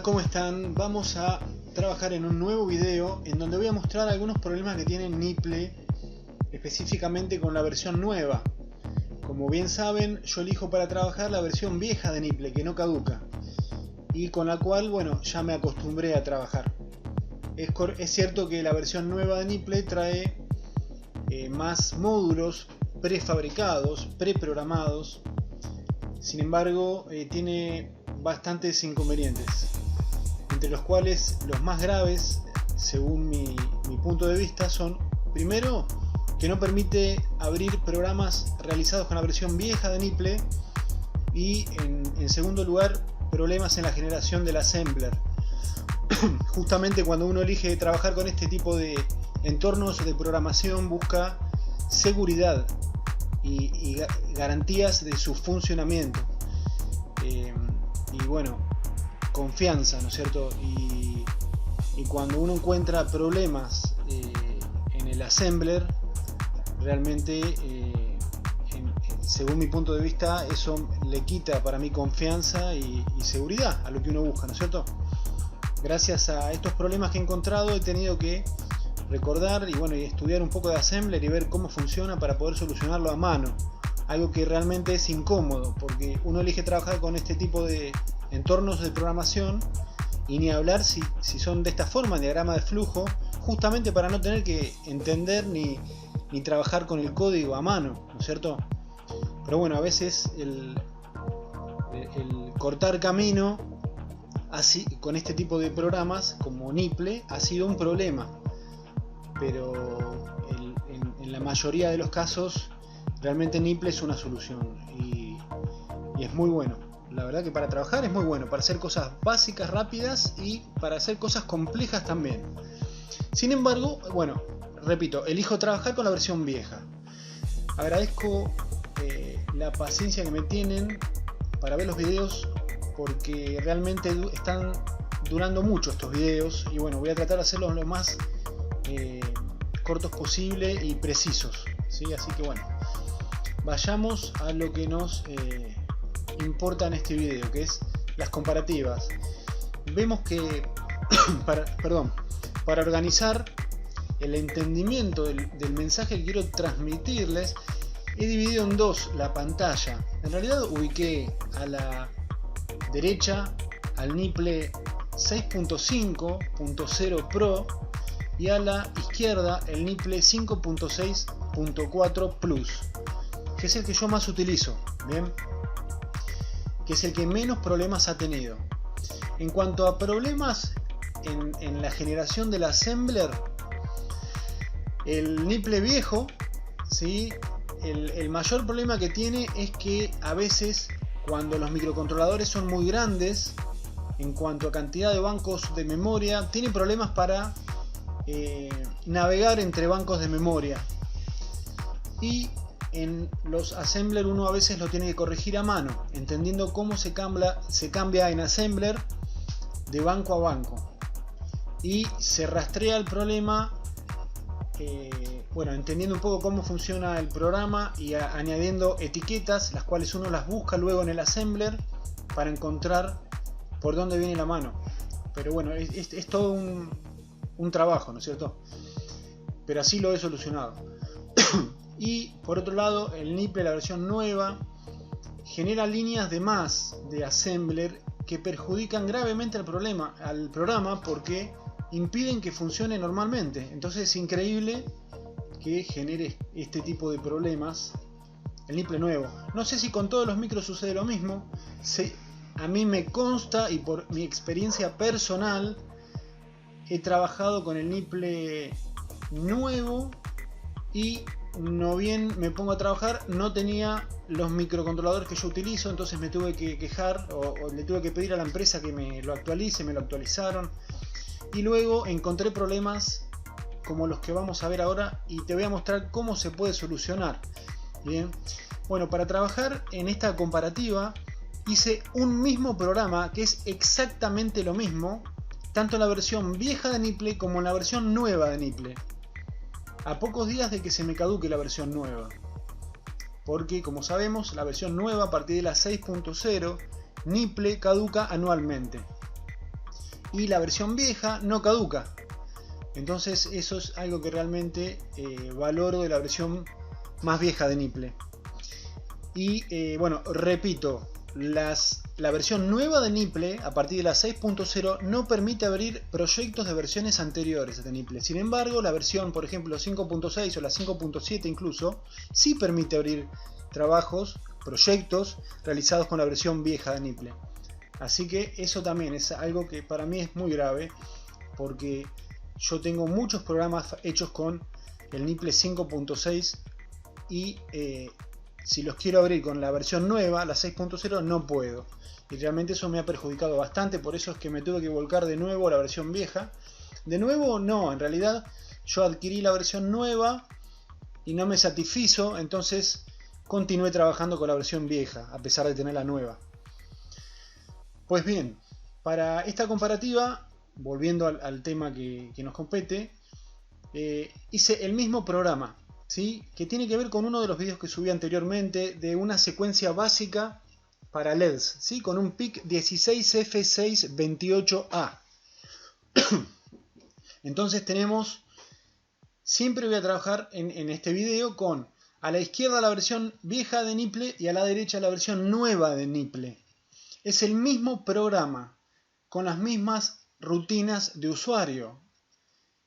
¿cómo están? Vamos a trabajar en un nuevo video en donde voy a mostrar algunos problemas que tiene Nipple, específicamente con la versión nueva. Como bien saben, yo elijo para trabajar la versión vieja de Nipple, que no caduca, y con la cual, bueno, ya me acostumbré a trabajar. Es cierto que la versión nueva de Nipple trae más módulos prefabricados, preprogramados. Sin embargo, tiene bastantes inconvenientes, entre los cuales los más graves, según mi punto de vista, son: primero, que no permite abrir programas realizados con la versión vieja de Nipple, y en segundo lugar, problemas en la generación del assembler. Justamente cuando uno elige trabajar con este tipo de entornos de programación, busca seguridad y garantías de su funcionamiento, y bueno, confianza, ¿no es cierto? Y cuando uno encuentra problemas en el assembler, realmente según mi punto de vista, eso le quita para mí confianza y seguridad a lo que uno busca, ¿no es cierto? Gracias a estos problemas que he encontrado, he tenido que recordar y estudiar un poco de assembler y ver cómo funciona para poder solucionarlo a mano. Algo que realmente es incómodo, porque uno elige trabajar con este tipo de entornos de programación, y ni hablar si son de esta forma, diagrama de flujo, justamente para no tener que entender ni trabajar con el código a mano, ¿no es cierto? Pero bueno, a veces el cortar camino así con este tipo de programas como Nipple ha sido un problema, pero en la mayoría de los casos realmente Nipple es una solución, y es muy bueno. La verdad que para trabajar es muy bueno, para hacer cosas básicas, rápidas, y para hacer cosas complejas también. Sin embargo, bueno, repito, elijo trabajar con la versión vieja. Agradezco la paciencia que me tienen para ver los videos, porque realmente están durando mucho estos videos, y bueno, voy a tratar de hacerlos lo más cortos posible y precisos, ¿sí? Así que bueno, vayamos a lo que nos importa en este video, que es las comparativas. Vemos que para organizar el entendimiento del mensaje que quiero transmitirles, he dividido en dos la pantalla. En realidad ubiqué a la derecha al Nipple 6.5.0 Pro y a la izquierda el Nipple 5.6.4 Plus, que es el que yo más utilizo, ¿bien? Que es el que menos problemas ha tenido. En cuanto a problemas en la generación del assembler, el Nipple viejo, ¿sí? El mayor problema que tiene es que a veces, cuando los microcontroladores son muy grandes en cuanto a cantidad de bancos de memoria, tiene problemas para navegar entre bancos de memoria, y en los assembler uno a veces lo tiene que corregir a mano, entendiendo cómo se cambia en assembler de banco a banco, y se rastrea el problema, entendiendo un poco cómo funciona el programa y añadiendo etiquetas, las cuales uno las busca luego en el assembler para encontrar por dónde viene la mano. Pero bueno, es todo un trabajo, ¿no es cierto? Pero así lo he solucionado. Y por otro lado, el Nipple, la versión nueva, genera líneas de más de assembler que perjudican gravemente al programa, porque impiden que funcione normalmente. Entonces es increíble que genere este tipo de problemas el Nipple nuevo. No sé si con todos los micros sucede lo mismo. A mí me consta, y por mi experiencia personal, he trabajado con el Nipple nuevo, y no bien me pongo a trabajar, no tenía los microcontroladores que yo utilizo, entonces me tuve que quejar o le tuve que pedir a la empresa que me lo actualice. Me lo actualizaron, y luego encontré problemas como los que vamos a ver ahora, y te voy a mostrar cómo se puede solucionar. Bien, bueno, para trabajar en esta comparativa hice un mismo programa que es exactamente lo mismo, tanto en la versión vieja de Nipple como en la versión nueva de Nipple, a pocos días de que se me caduque la versión nueva, porque como sabemos, la versión nueva a partir de la 6.0 Nipple caduca anualmente. y la versión vieja no caduca. Entonces eso es algo que realmente valoro de la versión más vieja de Nipple. Y bueno, repito, la versión nueva de Nipple, a partir de la 6.0, no permite abrir proyectos de versiones anteriores de Nipple. Sin embargo, la versión, por ejemplo, 5.6 o la 5.7 incluso, sí permite abrir trabajos, proyectos realizados con la versión vieja de Nipple. Así que eso también es algo que para mí es muy grave, porque yo tengo muchos programas hechos con el Nipple 5.6 y si los quiero abrir con la versión nueva, la 6.0, no puedo. Y realmente eso me ha perjudicado bastante, por eso es que me tuve que volcar de nuevo a la versión vieja. De nuevo no, en realidad yo adquirí la versión nueva y no me satisfizo, entonces continué trabajando con la versión vieja, a pesar de tener la nueva. Pues bien, para esta comparativa, volviendo al tema que nos compete, hice el mismo programa, ¿sí? Que tiene que ver con uno de los vídeos que subí anteriormente de una secuencia básica para LEDs, ¿sí? Con un PIC 16F628A. Entonces tenemos, siempre voy a trabajar en este video con a la izquierda la versión vieja de Nipple y a la derecha la versión nueva de Nipple. Es el mismo programa, con las mismas rutinas de usuario.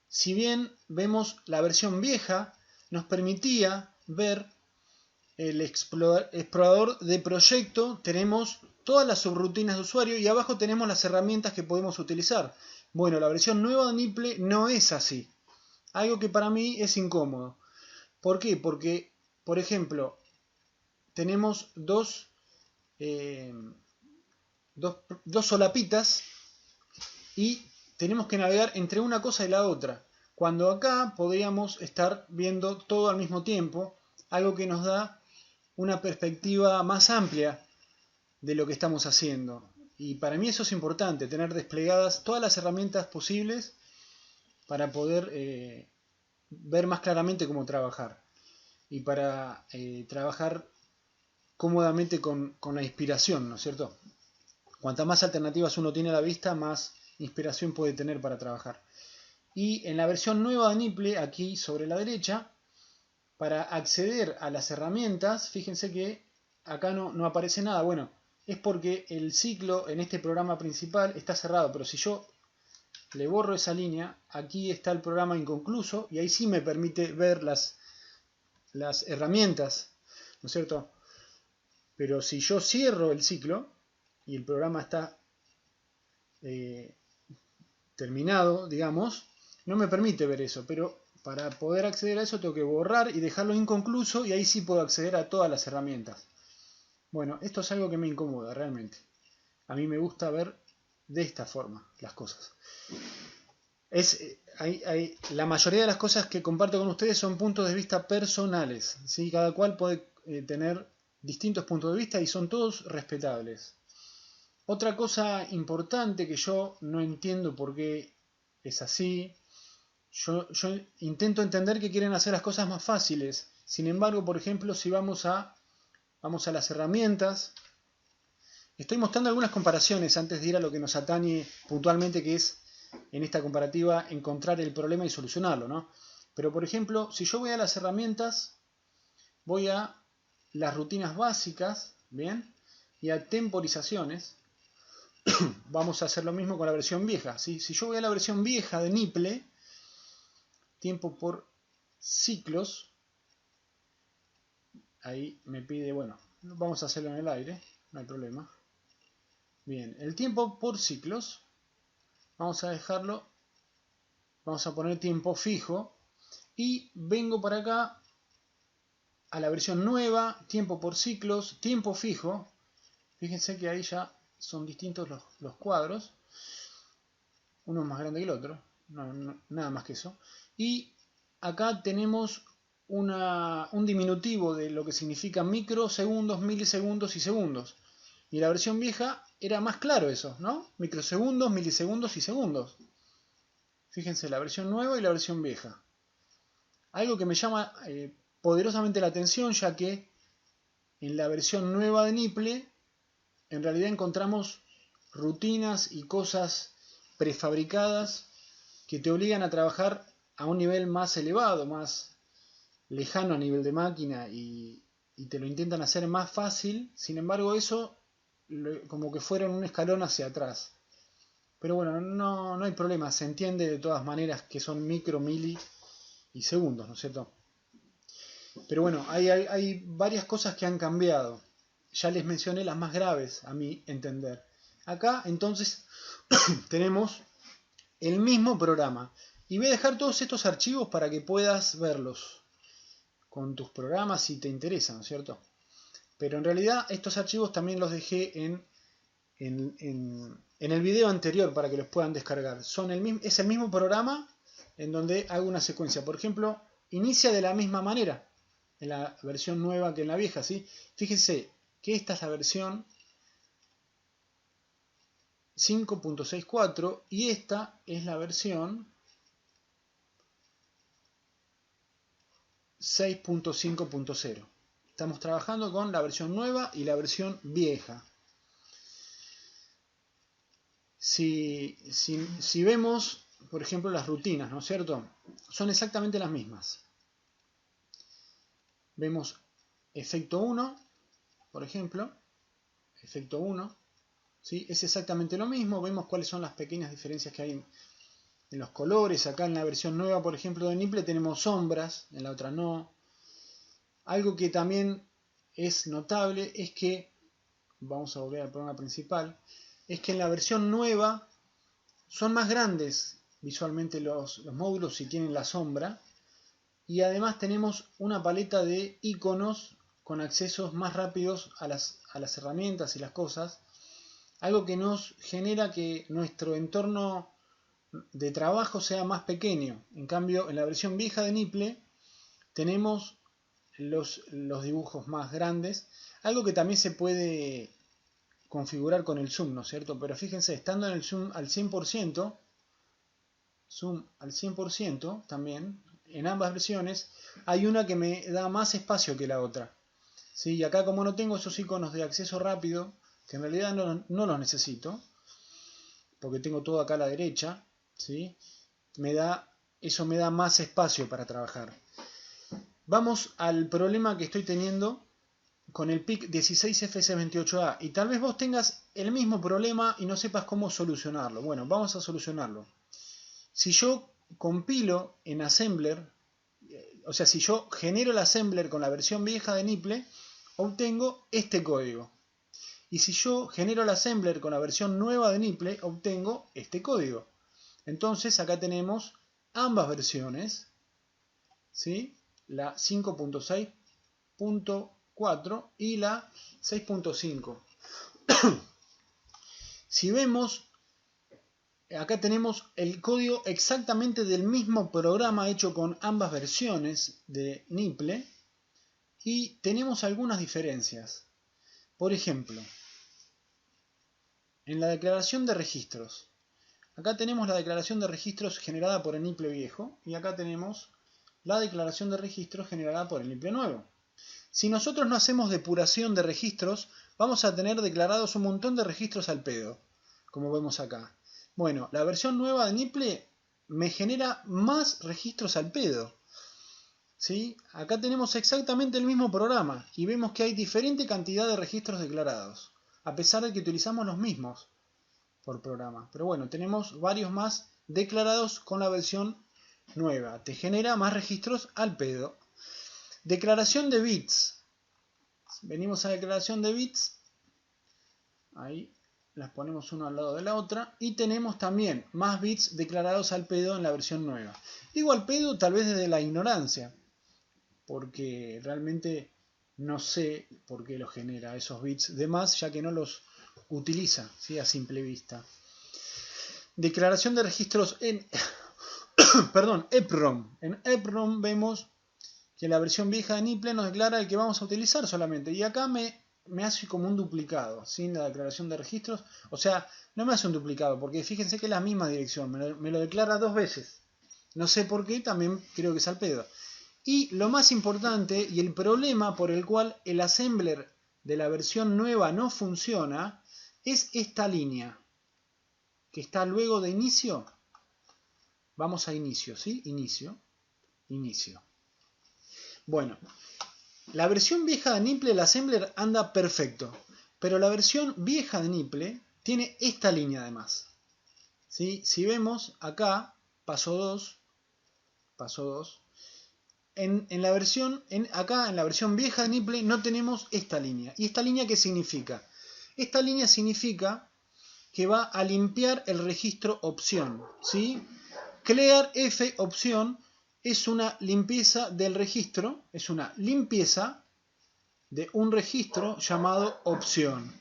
Si bien vemos la versión vieja, nos permitía ver el explorador de proyecto, tenemos todas las subrutinas de usuario y abajo tenemos las herramientas que podemos utilizar. Bueno, la versión nueva de Nipple no es así. Algo que para mí es incómodo. ¿Por qué? Porque, por ejemplo, tenemos dos solapitas y tenemos que navegar entre una cosa y la otra. Cuando acá podríamos estar viendo todo al mismo tiempo, algo que nos da una perspectiva más amplia de lo que estamos haciendo. Y para mí eso es importante, tener desplegadas todas las herramientas posibles para poder ver más claramente cómo trabajar. Y para trabajar cómodamente con la inspiración, ¿no es cierto? Cuanta más alternativas uno tiene a la vista, más inspiración puede tener para trabajar. Y en la versión nueva de Nipple, aquí sobre la derecha, para acceder a las herramientas, fíjense que acá no aparece nada. Bueno, es porque el ciclo en este programa principal está cerrado, pero si yo le borro esa línea, aquí está el programa inconcluso y ahí sí me permite ver las herramientas, ¿no es cierto? Pero si yo cierro el ciclo y el programa está terminado, digamos, no me permite ver eso, pero para poder acceder a eso tengo que borrar y dejarlo inconcluso y ahí sí puedo acceder a todas las herramientas. Bueno, esto es algo que me incomoda realmente. A mí me gusta ver de esta forma las cosas. La mayoría de las cosas que comparto con ustedes son puntos de vista personales, ¿sí? Cada cual puede tener distintos puntos de vista y son todos respetables. Otra cosa importante que yo no entiendo por qué es así, yo intento entender que quieren hacer las cosas más fáciles. Sin embargo, por ejemplo, si vamos a las herramientas, estoy mostrando algunas comparaciones antes de ir a lo que nos atañe puntualmente, que es en esta comparativa encontrar el problema y solucionarlo, ¿no? Pero por ejemplo, si yo voy a las herramientas, voy a las rutinas básicas, ¿bien? Y a temporizaciones. Vamos a hacer lo mismo con la versión vieja, ¿sí? Si yo voy a la versión vieja de Nipple, tiempo por ciclos, ahí me pide, bueno, vamos a hacerlo en el aire, no hay problema. Bien, el tiempo por ciclos, vamos a dejarlo, vamos a poner tiempo fijo y vengo para acá a la versión nueva, tiempo por ciclos, tiempo fijo. Fíjense que ahí ya son distintos los cuadros, uno es más grande que el otro, nada más que eso. Y acá tenemos un diminutivo de lo que significa microsegundos, milisegundos y segundos. Y la versión vieja era más claro eso, ¿no? Microsegundos, milisegundos y segundos. Fíjense, la versión nueva y la versión vieja. Algo que me llama poderosamente la atención, ya que en la versión nueva de Nipple en realidad encontramos rutinas y cosas prefabricadas que te obligan a trabajar a un nivel más elevado, más lejano a nivel de máquina y te lo intentan hacer más fácil. Sin embargo, eso como que fueron un escalón hacia atrás. Pero bueno, no hay problema, se entiende de todas maneras que son micro, mili y segundos, ¿no es cierto? Pero bueno, hay varias cosas que han cambiado. Ya les mencioné las más graves, a mi entender. Acá, entonces, tenemos el mismo programa. Y voy a dejar todos estos archivos para que puedas verlos con tus programas si te interesan, ¿cierto? Pero en realidad estos archivos también los dejé en el video anterior para que los puedan descargar. Es el mismo programa en donde hago una secuencia. Por ejemplo, inicia de la misma manera en la versión nueva que en la vieja, ¿sí? Fíjense que esta es la versión 5.64 y esta es la versión 6.5.0. Estamos trabajando con la versión nueva y la versión vieja. Si vemos, por ejemplo, las rutinas, ¿no es cierto? Son exactamente las mismas. Vemos efecto 1, por ejemplo. Efecto 1. ¿Sí? Es exactamente lo mismo. Vemos cuáles son las pequeñas diferencias que hay en los colores. Acá en la versión nueva, por ejemplo, de Nipple tenemos sombras, en la otra no. Algo que también es notable es que, vamos a volver al programa principal, es que en la versión nueva son más grandes visualmente los módulos si tienen la sombra. Y además tenemos una paleta de iconos con accesos más rápidos a las herramientas y las cosas. Algo que nos genera que nuestro entorno de trabajo sea más pequeño. En cambio, en la versión vieja de Nipple tenemos los dibujos más grandes. Algo que también se puede configurar con el zoom, ¿no es cierto? Pero fíjense, estando en el zoom al 100%, zoom al 100% también, en ambas versiones, hay una que me da más espacio que la otra. ¿Sí? Y acá como no tengo esos iconos de acceso rápido, que en realidad no los necesito, porque tengo todo acá a la derecha, ¿sí? Eso me da más espacio para trabajar. Vamos al problema que estoy teniendo con el PIC 16FS28A. Y tal vez vos tengas el mismo problema y no sepas cómo solucionarlo. Bueno, vamos a solucionarlo. Si yo compilo en Assembler, o sea, si yo genero el Assembler con la versión vieja de Nipple, obtengo este código. Y si yo genero el Assembler con la versión nueva de Nipple, obtengo este código. Entonces acá tenemos ambas versiones, ¿sí? La 5.6.4 y la 6.5. Si vemos, acá tenemos el código exactamente del mismo programa hecho con ambas versiones de Nipple y tenemos algunas diferencias. Por ejemplo, en la declaración de registros. Acá tenemos la declaración de registros generada por el Nipple viejo y acá tenemos la declaración de registros generada por el Nipple nuevo. Si nosotros no hacemos depuración de registros, vamos a tener declarados un montón de registros al pedo, como vemos acá. Bueno, la versión nueva de Nipple me genera más registros al pedo. ¿Sí? Acá tenemos exactamente el mismo programa y vemos que hay diferente cantidad de registros declarados, a pesar de que utilizamos los mismos por programa. Pero bueno, tenemos varios más declarados con la versión nueva. Te genera más registros al pedo. Declaración de bits. Venimos a declaración de bits. Ahí las ponemos una al lado de la otra. Y tenemos también más bits declarados al pedo en la versión nueva. Digo al pedo tal vez desde la ignorancia, porque realmente no sé por qué los genera esos bits de más, ya que no los utiliza, ¿sí? A simple vista. Declaración de registros en perdón, EPROM. En EPROM vemos que la versión vieja de Nipple nos declara el que vamos a utilizar solamente. Y acá me hace como un duplicado, sin la declaración de registros. O sea, no me hace un duplicado, porque fíjense que es la misma dirección. Me lo declara dos veces. No sé por qué, también creo que es al pedo. Y lo más importante, y el problema por el cual el assembler de la versión nueva no funciona, es esta línea, que está luego de inicio, vamos a inicio, ¿sí? Inicio. Bueno, la versión vieja de Nipple, el assembler anda perfecto, pero la versión vieja de Nipple tiene esta línea además, ¿sí? Si vemos acá, paso 2, acá en la versión vieja de Nipple no tenemos esta línea. ¿Y esta línea qué significa? Esta línea significa que va a limpiar el registro opción, ¿sí? Clear F opción es una limpieza del registro, es una limpieza de un registro llamado opción.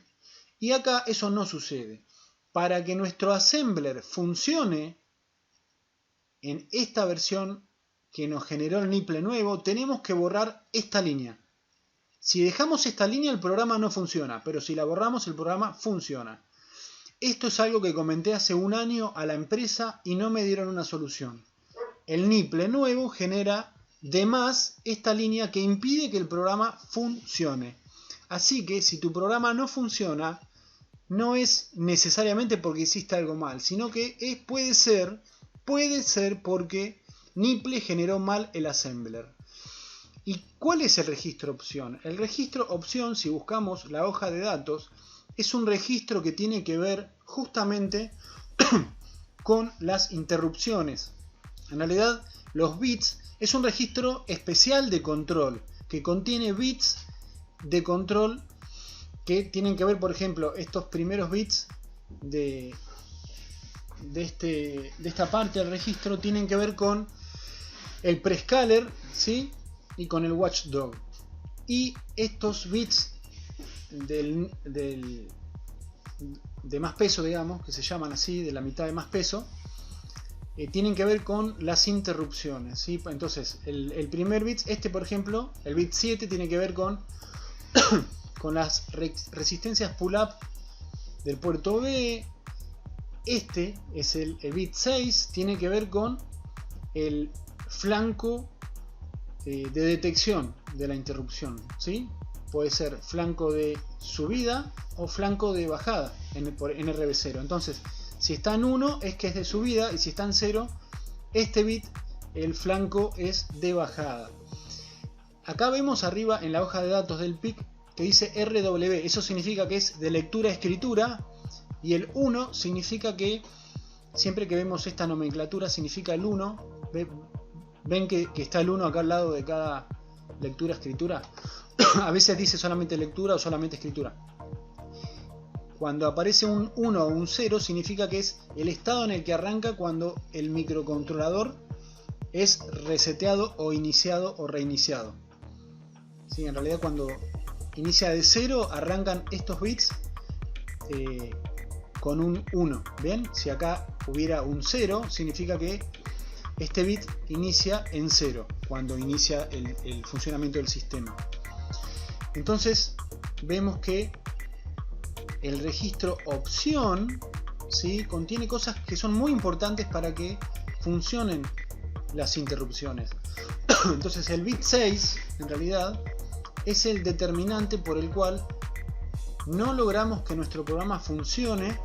Y acá eso no sucede. Para que nuestro assembler funcione en esta versión que nos generó el Nipple nuevo, tenemos que borrar esta línea. Si dejamos esta línea, el programa no funciona, pero si la borramos, el programa funciona. Esto es algo que comenté hace un año a la empresa y no me dieron una solución. El Nipple nuevo genera de más esta línea que impide que el programa funcione. Así que si tu programa no funciona, no es necesariamente porque hiciste algo mal, sino que puede ser porque Nipple generó mal el assembler. ¿Y cuál es el registro opción? El registro opción, si buscamos la hoja de datos, es un registro que tiene que ver justamente con las interrupciones. En realidad, los bits es un registro especial de control que contiene bits de control que tienen que ver, por ejemplo, estos primeros bits de esta parte del registro tienen que ver con el prescaler, ¿sí? Y con el watchdog. Y estos bits de más peso, digamos, que se llaman así, de la mitad de más peso, tienen que ver con las interrupciones, ¿sí? Entonces, el primer bit, por ejemplo, el bit 7 tiene que ver con, con las resistencias pull-up del puerto B. Este es el bit 6, tiene que ver con el flanco de detección de la interrupción, ¿sí? Puede ser flanco de subida o flanco de bajada en RB0. Entonces, si está en 1 es que es de subida, y si está en 0, este bit, el flanco es de bajada. Acá vemos arriba en la hoja de datos del PIC que dice RW, eso significa que es de lectura a escritura, y el 1 significa que, siempre que vemos esta nomenclatura, significa el 1. ¿Ven que está el 1 acá al lado de cada lectura escritura? A veces dice solamente lectura o solamente escritura. Cuando aparece un 1 o un 0 significa que es el estado en el que arranca cuando el microcontrolador es reseteado o iniciado o reiniciado. Sí, en realidad cuando inicia de 0 arrancan estos bits con un 1. ¿Ven? Si acá hubiera un 0 significa que este bit inicia en 0 cuando inicia el funcionamiento del sistema. Entonces vemos que el registro opción, ¿sí?, contiene cosas que son muy importantes para que funcionen las interrupciones. Entonces el bit 6 en realidad es el determinante por el cual no logramos que nuestro programa funcione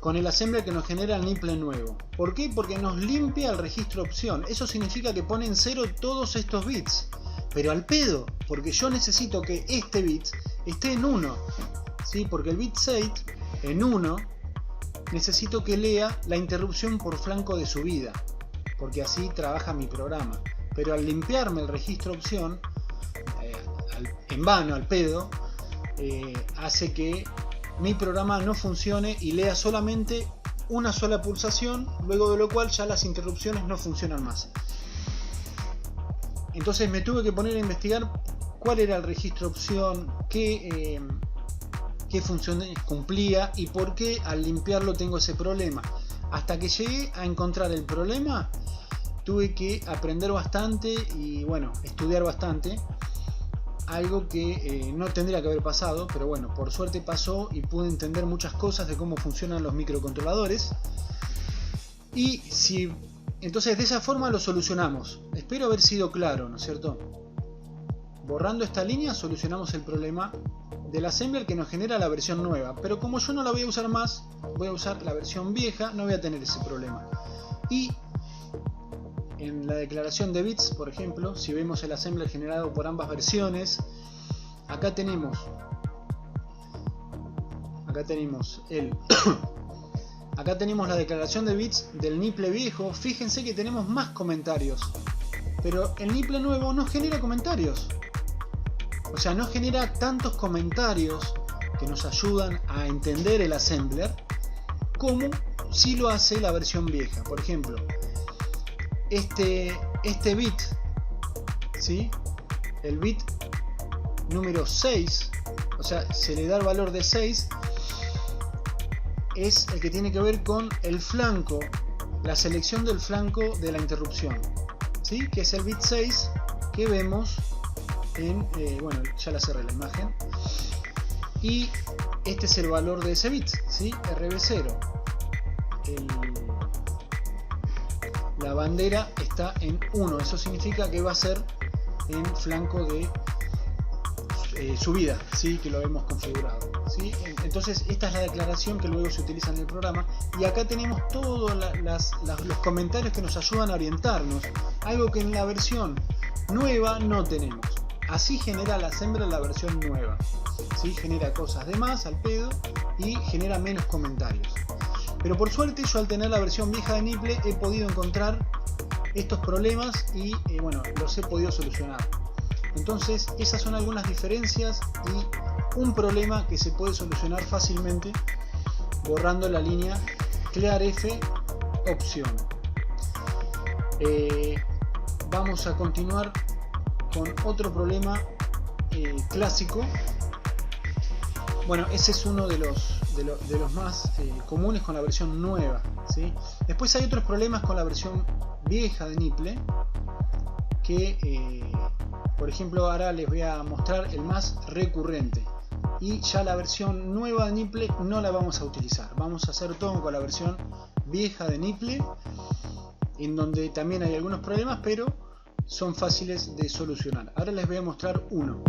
con el assembler que nos genera el Nipple nuevo. ¿Por qué? Porque nos limpia el registro opción. Eso significa que pone en 0 todos estos bits, pero al pedo, porque yo necesito que este bit esté en 1, ¿sí? Porque el bit 6 en 1 necesito que lea la interrupción por flanco de subida, porque así trabaja mi programa. Pero al limpiarme el registro opción, en vano, al pedo, hace que mi programa no funcione y lea solamente una sola pulsación, luego de lo cual ya las interrupciones no funcionan más. Entonces me tuve que poner a investigar cuál era el registro opción, qué funciones cumplía y por qué al limpiarlo tengo ese problema. Hasta que llegué a encontrar el problema, tuve que aprender bastante y bueno, estudiar bastante. Algo que no tendría que haber pasado, pero bueno, por suerte pasó y pude entender muchas cosas de cómo funcionan los microcontroladores. Y entonces de esa forma lo solucionamos. Espero haber sido claro, ¿no es cierto? borrando esta línea solucionamos el problema del assembler que nos genera la versión nueva. Pero como yo no la voy a usar más, voy a usar la versión vieja, no voy a tener ese problema. Y en la declaración de bits, por ejemplo, si vemos el assembler generado por ambas versiones, acá tenemos acá tenemos la declaración de bits del niple viejo. Fíjense que tenemos más comentarios, pero el niple nuevo no genera comentarios. O sea, no genera tantos comentarios que nos ayudan a entender el assembler como si lo hace la versión vieja. Por ejemplo, este bit, ¿sí? El bit número 6, o sea, se le da el valor de 6, es el que tiene que ver con el flanco, la selección del flanco de la interrupción, ¿sí? Que es el bit 6 que vemos en, bueno, ya la cerré la imagen, y este es el valor de ese bit, ¿sí? RB0. La bandera está en 1, eso significa que va a ser en flanco de subida, ¿sí? Que lo hemos configurado, ¿sí? Entonces esta es la declaración que luego se utiliza en el programa, y acá tenemos todos los comentarios que nos ayudan a orientarnos, algo que en la versión nueva no tenemos. Así genera la assembler la versión nueva, ¿sí? Genera cosas de más al pedo y genera menos comentarios. Pero por suerte yo, al tener la versión vieja de Nipple, he podido encontrar estos problemas y bueno, los he podido solucionar. Entonces esas son algunas diferencias y un problema que se puede solucionar fácilmente borrando la línea clearf opción. Vamos a continuar con otro problema clásico. Bueno, ese es uno de los más comunes con la versión nueva, ¿sí? Después hay otros problemas con la versión vieja de Nipple que por ejemplo ahora les voy a mostrar el más recurrente, y ya la versión nueva de Nipple no la vamos a utilizar. Vamos a hacer todo con la versión vieja de Nipple, en donde también hay algunos problemas, pero son fáciles de solucionar. Ahora les voy a mostrar uno.